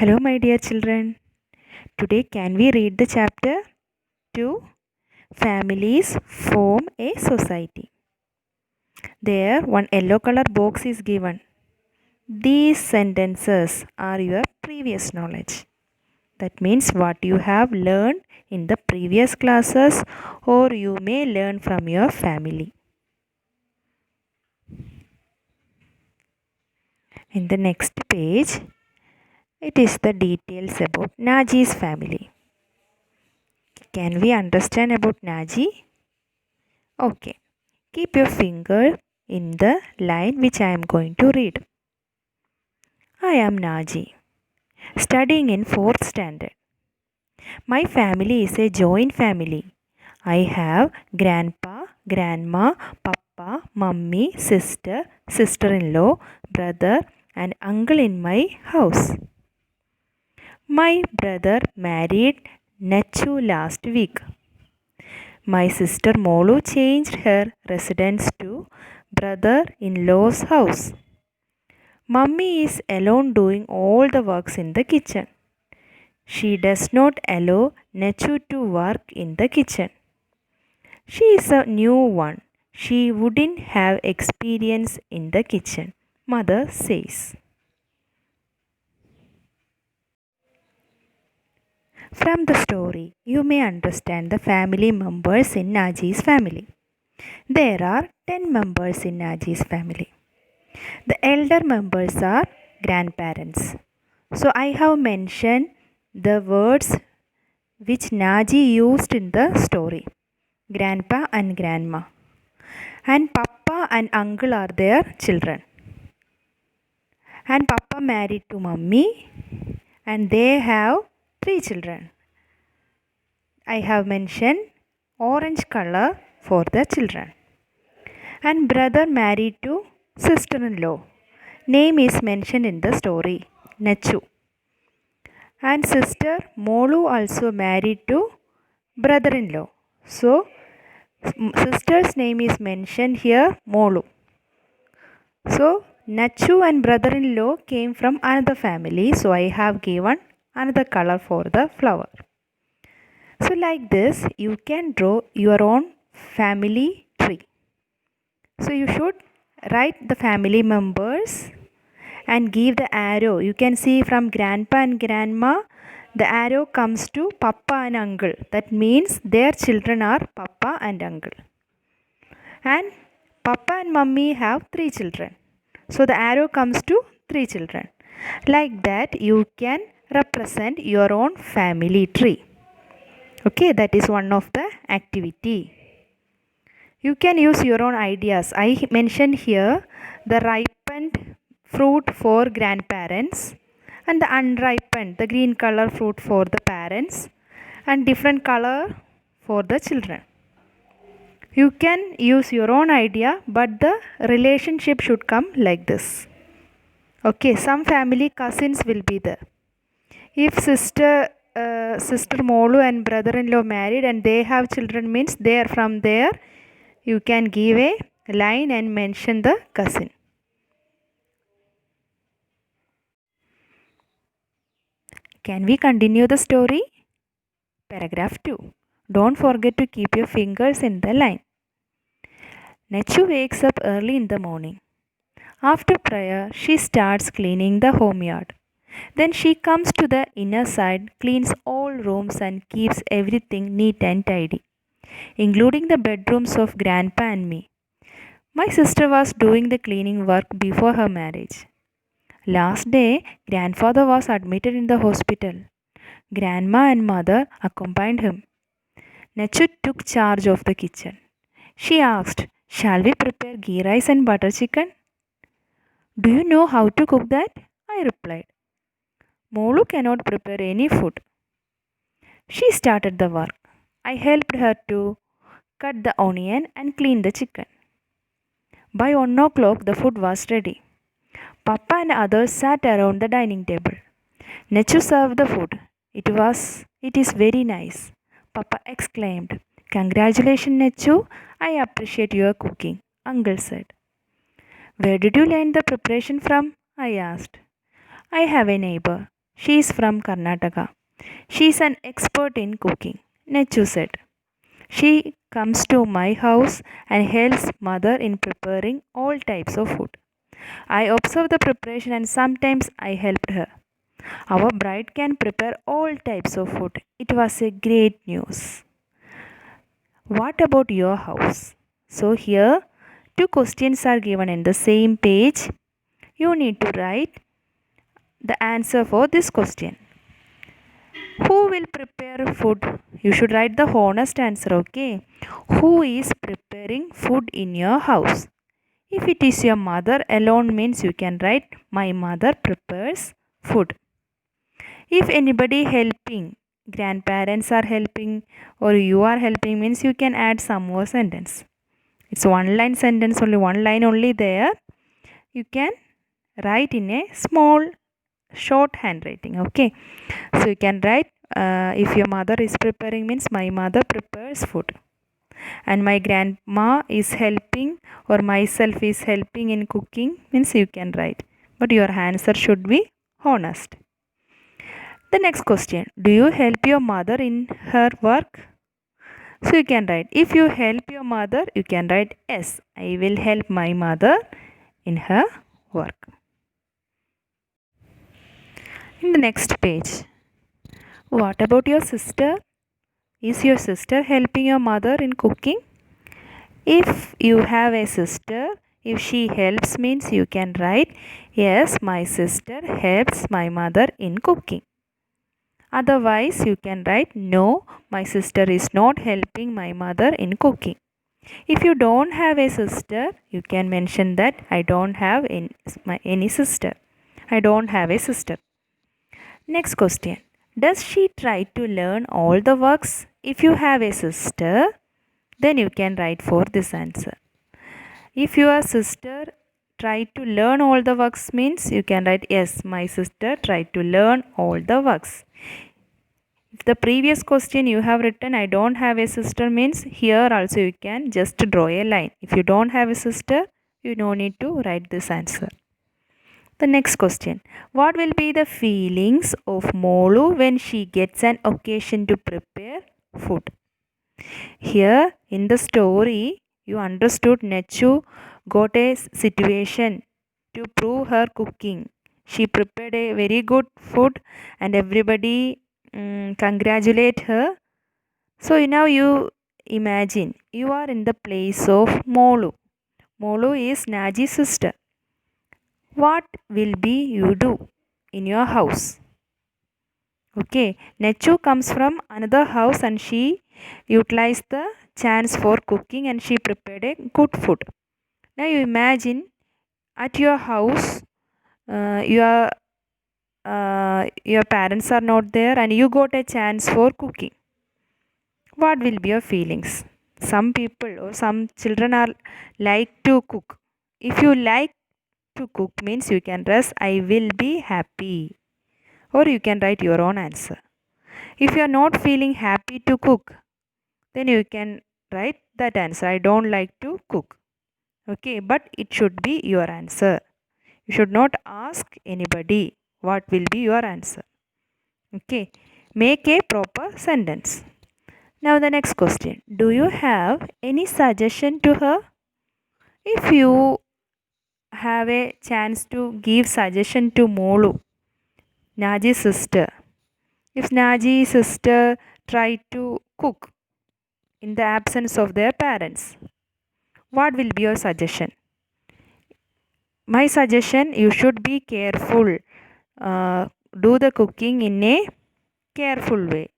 Hello, my dear children. Today, can we read the chapter 2? Families form a society. There, one yellow color box is given. These sentences are your previous knowledge. That means what you have learned in the previous classes or you may learn from your family. In the next page, it is the details about Naji's family. Can we understand about Naji? Okay. Keep your finger in the line which I am going to read. I am Naji, studying in 4th standard. My family is a joint family. I have grandpa, grandma, papa, mummy, sister, sister-in-law, brother and uncle in my house. My brother married Nachu last week. My sister Molu changed her residence to brother-in-law's house. Mummy is alone doing all the works in the kitchen. She does not allow Nachu to work in the kitchen. She is a new one. She wouldn't have experience in the kitchen, mother says. From the story, you may understand the family members in Naji's family. There are 10 members in Naji's family. The elder members are grandparents. So I have mentioned the words which Naji used in the story. Grandpa and grandma. And papa and uncle are their children. And papa married to mummy and they have 3 children. I have mentioned orange color for the children. And brother married to sister-in-law. Name is mentioned in the story, Nachu. And sister Molu also married to brother-in-law. So, sister's name is mentioned here, Molu. So, Nachu and brother-in-law came from another family. So, I have given another color for the flower. So, like this, you can draw your own family tree. So, you should write the family members and give the arrow. You can see from grandpa and grandma, the arrow comes to papa and uncle. That means their children are papa and uncle. And papa and mummy have 3 children. So the arrow comes to 3 children. Like that, you can represent your own family tree. Okay, that is one of the activity. You can use your own ideas. I mentioned here the ripened fruit for grandparents and the unripened, the green color fruit for the parents and different color for the children. You can use your own idea, but the relationship should come like this. Okay, some family cousins will be there. If sister Molu and brother-in-law married and they have children means they are from there, you can give a line and mention the cousin. Can we continue the story? Paragraph 2. Don't forget to keep your fingers in the line. Nachu wakes up early in the morning. After prayer, she starts cleaning the home yard. Then she comes to the inner side, cleans all rooms and keeps everything neat and tidy, including the bedrooms of grandpa and me. My sister was doing the cleaning work before her marriage. Last day, grandfather was admitted in the hospital. Grandma and mother accompanied him. Nachu took charge of the kitchen. She asked, "Shall we prepare ghee rice and butter chicken?" "Do you know how to cook that?" I replied. "Molu cannot prepare any food." She started the work. I helped her to cut the onion and clean the chicken. By 1 o'clock, the food was ready. Papa and others sat around the dining table. Nachu served the food. It is very nice. Papa exclaimed. "Congratulations, Nachu. I appreciate your cooking," Uncle said. "Where did you learn the preparation from?" I asked. "I have a neighbor. She is from Karnataka. She is an expert in cooking, Nechu said. She comes to my house and helps mother in preparing all types of food. I observe the preparation and sometimes I helped her. Our bride can prepare all types of food. It was a great news. What about your house? So here two questions are given in the same page. You need to write the answer for this question. Who will prepare food? You should write the honest answer, okay? Who is preparing food in your house? If it is your mother alone means you can write my mother prepares food. If anybody helping, grandparents are helping or you are helping means you can add some more sentence. It's one line sentence, only one line only there. You can write in a small short handwriting, okay? So you can write if your mother is preparing means my mother prepares food and my grandma is helping or myself is helping in cooking means you can write, but your answer should be honest. The next question, do you help your mother in her work? So you can write, if you help your mother you can write yes, I will help my mother in her work. In the next page, what about your sister? Is your sister helping your mother in cooking? If you have a sister, if she helps means you can write yes, my sister helps my mother in cooking. Otherwise, you can write no, my sister is not helping my mother in cooking. If you don't have a sister, you can mention that I don't have any sister. I don't have a sister. Next question. Does she try to learn all the works? If you have a sister, then you can write for this answer. If your sister tried to learn all the works means you can write yes, my sister tried to learn all the works. If the previous question you have written I don't have a sister means here also you can just draw a line. If you don't have a sister, you no need to write this answer. The next question. What will be the feelings of Molu when she gets an occasion to prepare food? Here in the story, you understood Nechu got a situation to prove her cooking. She prepared a very good food and everybody congratulate her. So now you imagine you are in the place of Molu. Molu is Naji's sister. What will be you do in your house? Okay, Nechu comes from another house and she utilized the chance for cooking and she prepared a good food. Now you imagine at your house, your parents are not there and you got a chance for cooking. What will be your feelings? Some people or some children are like to cook. If you like to cook means you can rest I will be happy or you can write your own answer. If you are not feeling happy to cook, then you can write that answer. I don't like to cook. Okay, but it should be your answer. You should not ask anybody what will be your answer. Okay, make a proper sentence. Now the next question. Do you have any suggestion to her? If you have a chance to give suggestion to Molu, Naji's sister. If Naji's sister tried to cook in the absence of their parents, what will be your suggestion? My suggestion, you should be careful. Do the cooking in a careful way.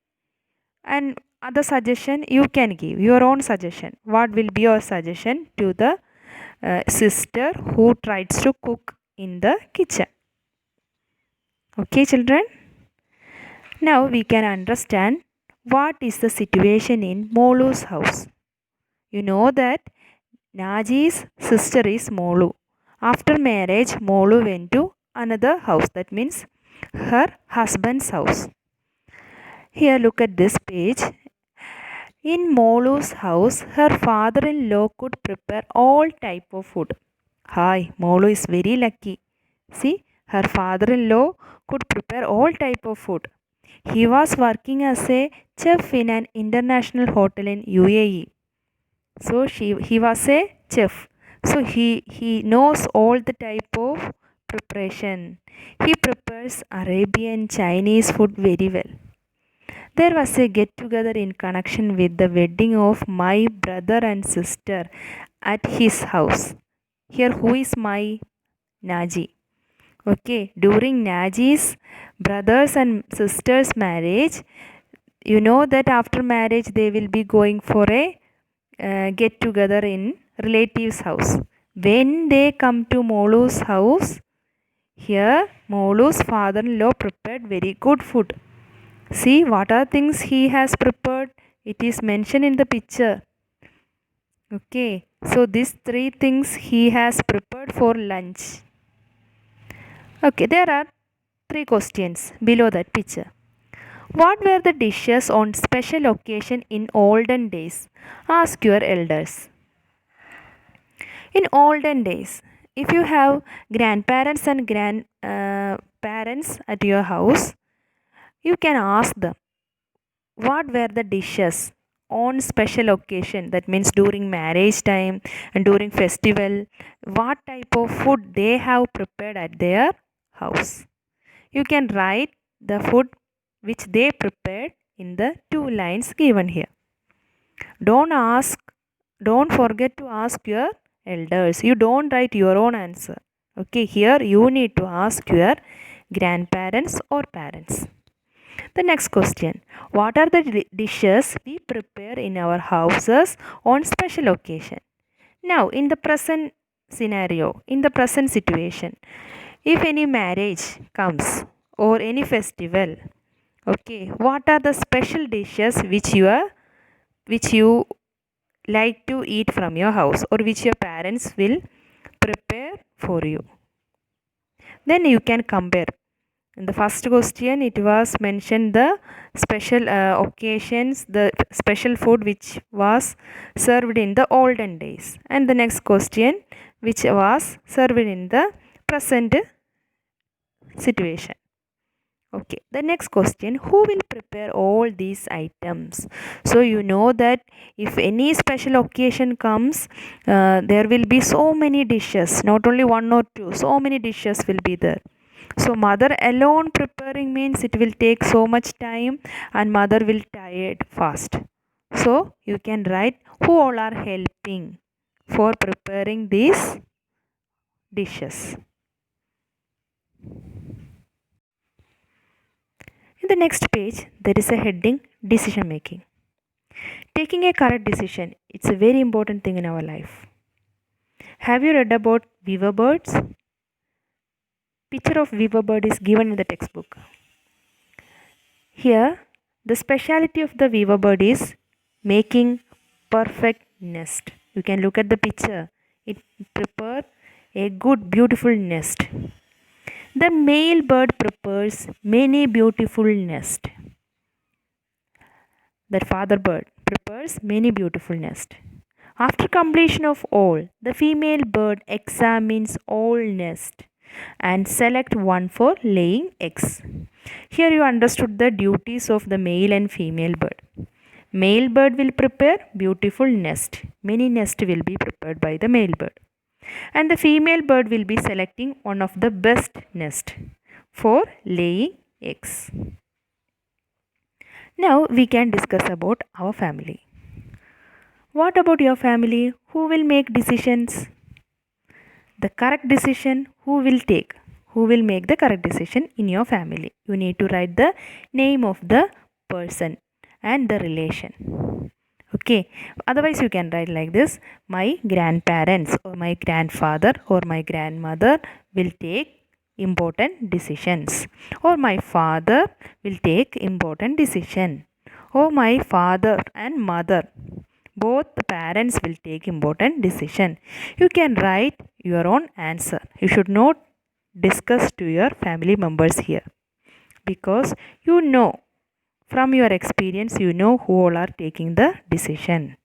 And other suggestion you can give your own suggestion. What will be your suggestion to the sister who tries to cook in the kitchen? Okay, children. Now we can understand what is the situation in Molu's house. You know that Naji's sister is Molu. After marriage, Molu went to another house. That means her husband's house. Here look at this page. In Molu's house, her father-in-law could prepare all type of food. Hi, Molu is very lucky. See, Her father-in-law could prepare all type of food. He was working as a chef in an international hotel in UAE. So he was a chef. So he knows all the type of preparation. He prepares Arabian Chinese food very well. There was a get together in connection with the wedding of my brother and sister at his house. Here, who is my Naji? Okay, during Naji's brothers and sisters' marriage, you know that after marriage they will be going for a get together in relatives' house. When they come to Molu's house, here Molu's father-in-law prepared very good food. See what are things he has prepared. It is mentioned in the picture. Okay, so these three things he has prepared for lunch. Okay, there are three questions below that picture. What were the dishes on special occasion in olden days? Ask your elders. In olden days, if you have grandparents and grandparents at your house, you can ask them what were the dishes on special occasion, that means during marriage time and during festival, what type of food they have prepared at their house. You can write the food which they prepared in the two lines given here. Don't forget to ask your elders. You don't write your own answer. Okay, here you need to ask your grandparents or parents. The next question. What are the dishes we prepare in our houses on special occasion? Now, in the present scenario, in the present situation, if any marriage comes or any festival, okay, what are the special dishes which you like to eat from your house or which your parents will prepare for you? Then you can compare. In the first question, it was mentioned the special occasions, the special food which was served in the olden days. And the next question, which was served in the present situation. Okay, the next question, who will prepare all these items? So you know that if any special occasion comes, there will be so many dishes, not only one or two, so many dishes will be there. So mother alone preparing means it will take so much time and mother will tired fast. So you can write who all are helping for preparing these dishes. In the next page, there is a heading decision making. Taking a correct decision, it's a very important thing in our life. Have you read about weaver birds? Picture of weaver bird is given in the textbook. Here, the speciality of the weaver bird is making perfect nest. You can look at the picture. It prepare a good beautiful nest. The male bird prepares many beautiful nest. The father bird prepares many beautiful nest. After completion of all, the female bird examines all nest and select one for laying eggs. Here you understood the duties of the male and female bird. Male bird will prepare beautiful nest. Many nest will be prepared by the male bird. And the female bird will be selecting one of the best nest for laying eggs. Now we can discuss about our family. What about your family? Who will make decisions? The correct decision, who will take? Who will make the correct decision in your family? You need to write the name of the person and the relation. Okay, otherwise you can write like this: my grandparents or my grandfather or my grandmother will take important decisions, or my father will take important decision, or my father and mother, both the parents will take important decision. You can write your own answer. You should not discuss to your family members here, because you know from your experience, you know who all are taking the decision.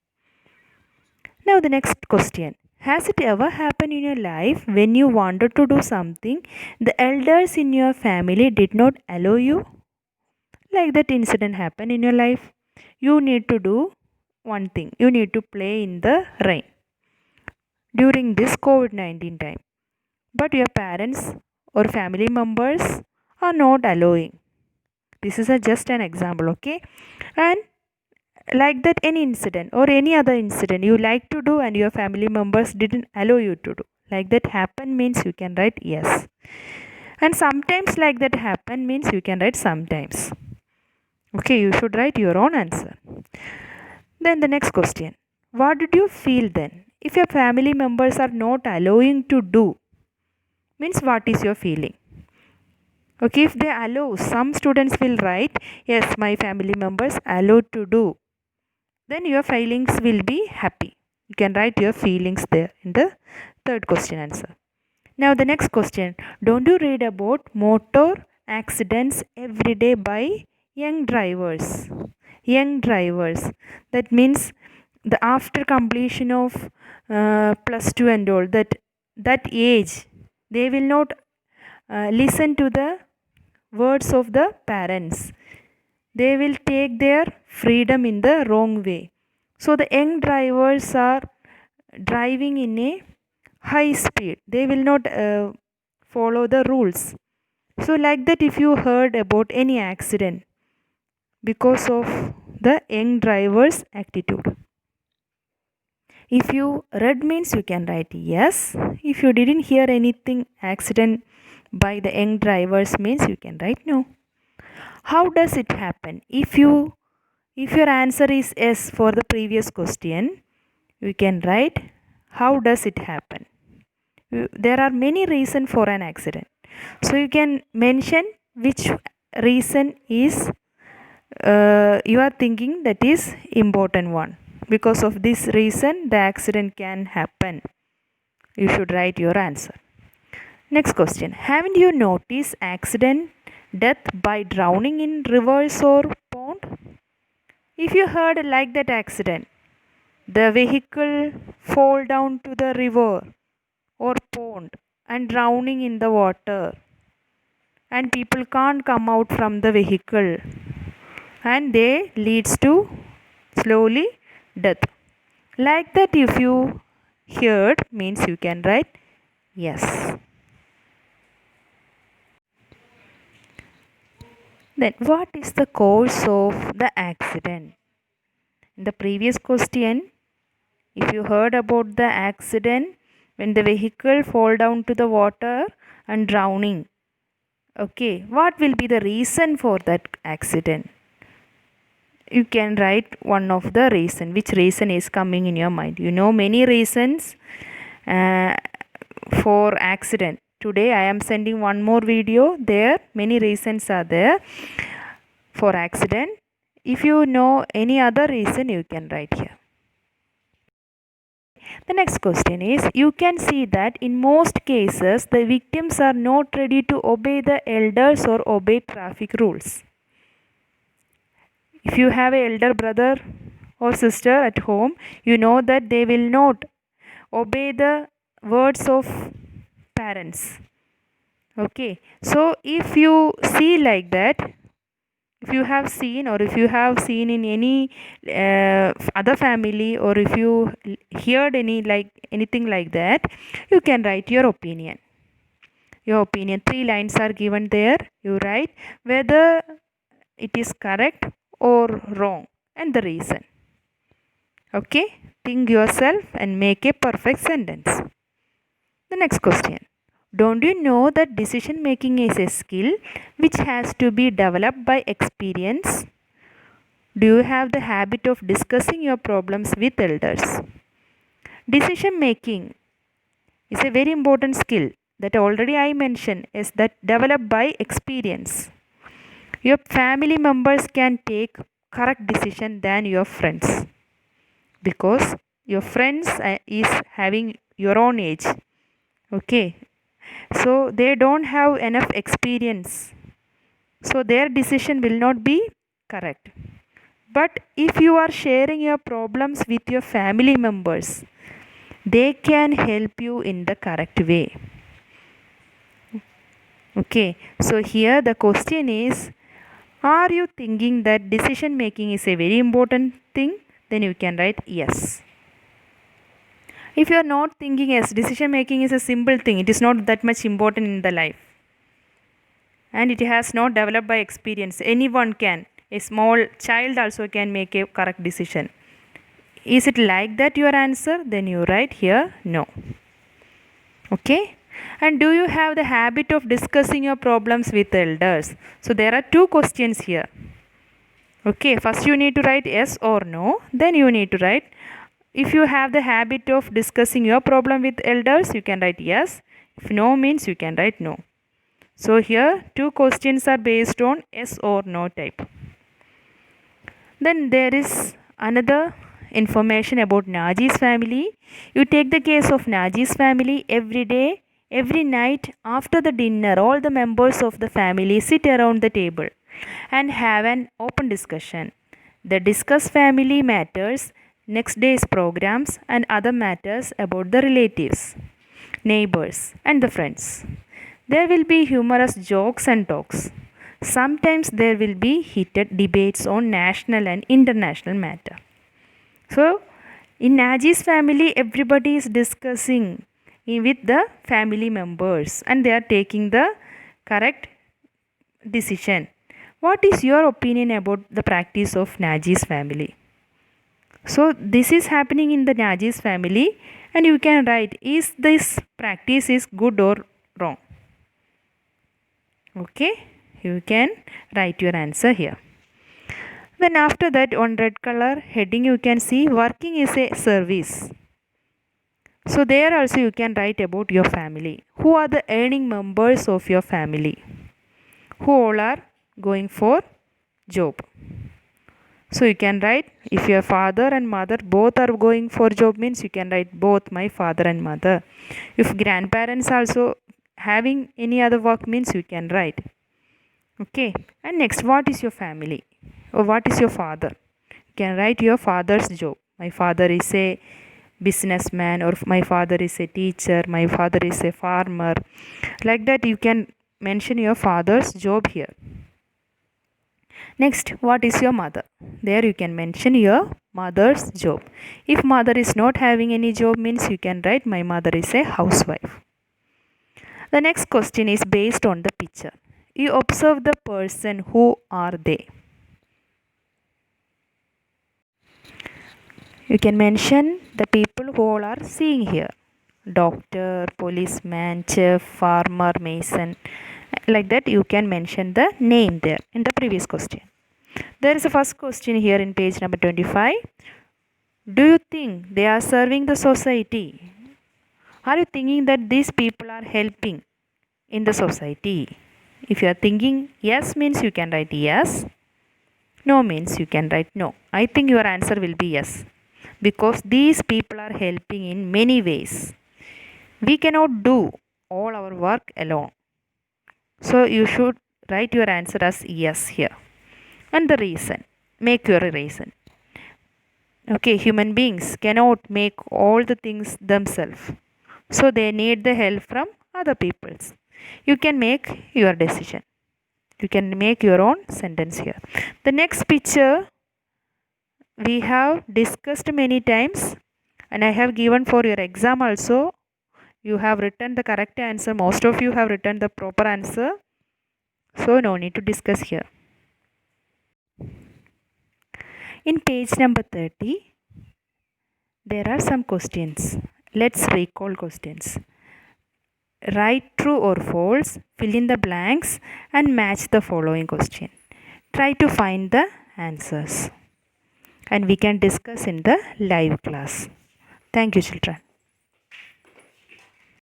Now the next question. Has it ever happened in your life when you wanted to do something, the elders in your family did not allow you? Like that incident happened in your life. You need to do one thing. You need to play in the rain during this COVID-19 time. But your parents or family members are not allowing. This is just an example, okay? And like that, any incident or any other incident you like to do and your family members didn't allow you to do. Like that happen means you can write yes. And sometimes like that happen means you can write sometimes. Okay, you should write your own answer. Then the next question. What did you feel then? If your family members are not allowing to do, means what is your feeling? Okay, if they allow, some students will write, yes, my family members allow to do. Then your feelings will be happy. You can write your feelings there in the third question answer. Now the next question. Don't you read about motor accidents every day by young drivers? Young drivers. That means the after completion of plus 2 and all, that age, they will not listen to the words of the parents. They will take their freedom in the wrong way. So the young drivers are driving in a high speed. They will not follow the rules. So like that, if you heard about any accident because of the young driver's attitude, if you read means you can write yes. If you didn't hear anything accident by the young drivers means you can write no. How does it happen? If your answer is yes for the previous question, you can write how does it happen. There are many reasons for an accident. So you can mention which reason is you are thinking that is important one. Because of this reason the accident can happen. You should write your answer. Next question. Haven't you noticed accident death by drowning in rivers or pond? If you heard like that accident, the vehicle fall down to the river or pond and drowning in the water, and people can't come out from the vehicle and they leads to slowly death. Like that, if you heard means you can write yes. Then what is the cause of the accident? In the previous question, if you heard about the accident when the vehicle fall down to the water and drowning, okay, what will be the reason for that accident? You can write one of the reason. Which reason is coming in your mind? You know many reasons for accident. Today I am sending one more video. There many reasons are there for accident. If you know any other reason, you can write here. The next question is, you can see that in most cases the victims are not ready to obey the elders or obey traffic rules. If you have an elder brother or sister at home, you know that they will not obey the words of parents. Okay, so if you see like that, if you have seen or if you have seen in any other family, or if you heard anything like that, you can write your opinion. Your opinion, 3 lines are given there. You write whether it is correct or wrong and the reason. Okay, think yourself and make a perfect sentence. The next question. Don't you know that decision making is a skill which has to be developed by experience? Do you have the habit of discussing your problems with elders? Decision making is a very important skill that already I mentioned, is that developed by experience. Your family members can take correct decision than your friends, because your friends is having your own age. Okay, so they don't have enough experience, so their decision will not be correct. But if you are sharing your problems with your family members, They can help you in the correct way. Okay, so here the question is, are you thinking that decision making is a very important thing? Then you can write yes. If you are not thinking yes, decision making is a simple thing, it is not that much important in the life, and it has not developed by experience. Anyone can, a small child also can make a correct decision. Is it like that your answer? Then you write here no. Okay, and do you have the habit of discussing your problems with elders? So there are two questions here. Okay, first you need to write yes or no, then you need to write, if you have the habit of discussing your problem with elders, you can write yes. If no means you can write no. So here two questions are based on yes or no type. Then there is another information about Naji's family. You take the case of Naji's family. Every day, every night after the dinner, all the members of the family sit around the table and have an open discussion. They discuss family matters, next day's programs, and other matters about the relatives, neighbors, and the friends. There will be humorous jokes and talks. Sometimes there will be heated debates on national and international matter. So, in Naji's family, everybody is discussing with the family members and they are taking the correct decision. What is your opinion about the practice of Naji's family? So, this is happening in the Naji's family, and you can write, is this practice is good or wrong? Okay, you can write your answer here. Then after that, on red color heading you can see working is a service. So there also you can write about your family. Who are the earning members of your family? Who all are going for job? So you can write, if your father and mother both are going for job means you can write both my father and mother. If grandparents also having any other work means you can write. Okay, and next, what is your family or what is your father? You can write your father's job. My father is a businessman, or my father is a teacher, my father is a farmer. Like that you can mention your father's job here. Next, what is your mother? There you can mention your mother's job. If mother is not having any job means you can write my mother is a housewife. The next question is based on the picture. You observe the person, who are they? You can mention the people who all are seeing here. Doctor, policeman, chef, farmer, mason. Like that you can mention the name there in the previous question. There is a first question here in page number 25. Do you think they are serving the society? Are you thinking that these people are helping in the society? If you are thinking yes means you can write yes. No means you can write no. I think your answer will be yes, because these people are helping in many ways. We cannot do all our work alone. So you should write your answer as yes here. And the reason, make your reason. Okay, human beings cannot make all the things themselves. So they need the help from other peoples. You can make your decision. You can make your own sentence here. The next picture we have discussed many times, and I have given for your exam also. You have written the correct answer. Most of you have written the proper answer. So no need to discuss here. In page number 30, there are some questions. Let's recall questions. Write true or false, fill in the blanks and match the following question. Try to find the answers, and we can discuss in the live class. Thank you, children.